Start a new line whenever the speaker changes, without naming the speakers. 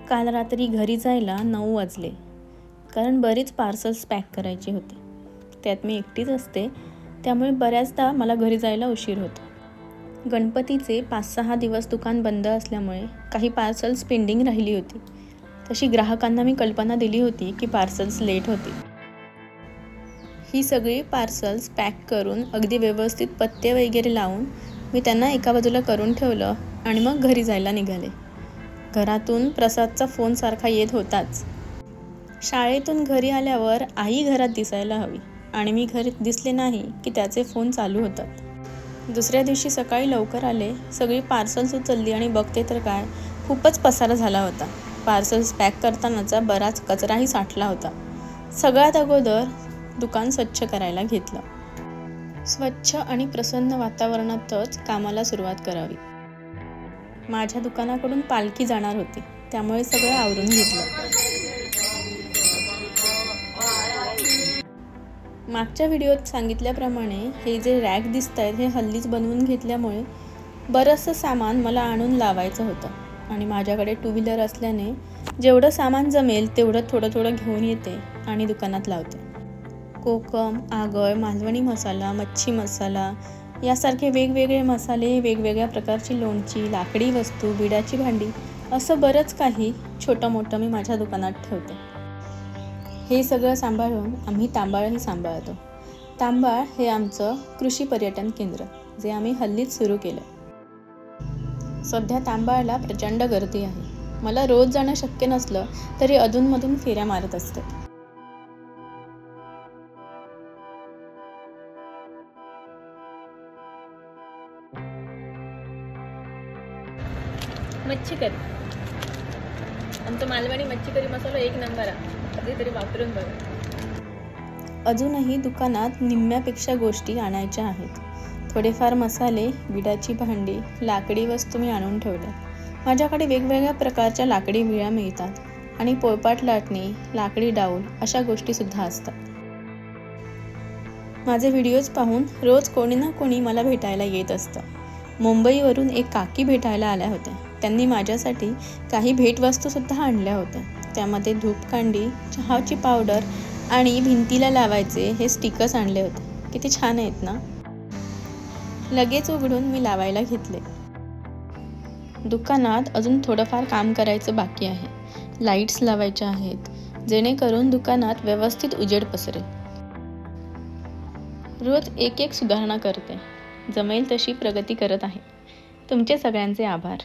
काल रात्री घरी जायला 9 वाजले, कारण बरीच पार्सल्स पॅक करायची होती. त्यात मी एकटीच असते, त्यामुळे बऱ्याचदा मला घरी जायला उशीर होतो. गणपतीचे 5-6 दिवस दुकान बंद असल्यामुळे काही पार्सल्स पेंडिंग राहिली होती. तशी ग्राहकांना मी कल्पना दिली होती की पार्सल्स लेट होतील. ही सगळी पार्सल्स पॅक करून अगदी व्यवस्थित पत्ते वगैरे लावून मी त्यांना एका बाजूला करून ठेवलं आणि मग घरी जायला निघाले. घरातून प्रसादचा फोन सारखा येत होताच. शाळेतून घरी आल्यावर आई घरात दिसायला हवी आणि मी घरात दिसले नाही की त्याचे फोन चालू होतात. दुसऱ्या दिवशी सकाळी लवकर आले, सगळी पार्सल्स उचलली आणि बघते तर काय, खूपच पसारा झाला होता. पार्सल्स पॅक करतानाचा बराच कचराही साठला होता. सगळ्यात अगोदर दुकान स्वच्छ करायला घेतलं. स्वच्छ आणि प्रसन्न वातावरणातच कामाला सुरुवात करावी. माझ्या दुकानाकडून पालखी जाणार होती, त्यामुळे सगळं आवरून घेतलं. मागच्या व्हिडिओत सांगितल्याप्रमाणे हे जे रॅक दिसत आहेत हे हल्लीच बनवून घेतल्यामुळे बरंचसं सामान मला आणून लावायचं होतं आणि माझ्याकडे 2 व्हीलर असल्याने जेवढं सामान जमेल तेवढं थोडं घेऊन येते आणि दुकानात लावते. कोकम, आगळ, मालवणी मसाला, मच्छी मसाला यासारखे वेगवेगळे मसाले, वेगवेगळ्या प्रकारची लोणची, लाकडी वस्तू, विड्याची भांडी असं बरंच काही छोटं मोठं मी माझ्या दुकानात ठेवते. हे सगळं सांभाळून आम्ही तांबाळही सांभाळतो. तांबाळ हे आमचं कृषी पर्यटन केंद्र, जे आम्ही हल्लीच सुरू केलं. सध्या तांबाळला प्रचंड गर्दी आहे. मला रोज जाणं शक्य नसलं तरी अधूनमधून फेऱ्या मारत असते. मच्छी करी, आमचा मालवणी मच्छी करी मसाला 1 नंबर आहे. कधीतरी वापरून बघा. अजूनही दुकानात निम्म्यापेक्षा गोष्टी आणायच्या आहेत. थोडेफार मसाले, विड्याची भांडी, लाकडी वस्तू मी आणून ठेवल्या. माझ्याकडे वेगवेगळ्या प्रकारच्या लाकडी विळ्या मिळतात आणि पोळपाट लाटणी, लाकडी डाऊल अशा गोष्टीसुद्धा असतात. माझे व्हिडिओज पाहून रोज कोणी ना कोणी मला भेटायला येत असतं. मुंबईवरून एक काकी भेटायला आल्या होत्या. त्यांनी माझ्यासाठी काही भेटवस्तूसुद्धा आणल्या होत्या. त्यामध्ये धूपकांडी, चहाची पावडर आणि भिंतीला लावायचे हे स्टिकर्स आणले होते. किती छान आहेत ना. लगेच उघडून मी लावायला घेतले. दुकानात अजून थोडंफार काम करायचं बाकी आहे. लाईट्स लावायच्या आहेत, जेणेकरून दुकानात व्यवस्थित उजेड पसरेल. रोज एक सुधारणा करते. जमेल तशी प्रगती करत आहे. तुमचे सगळ्यांचे आभार.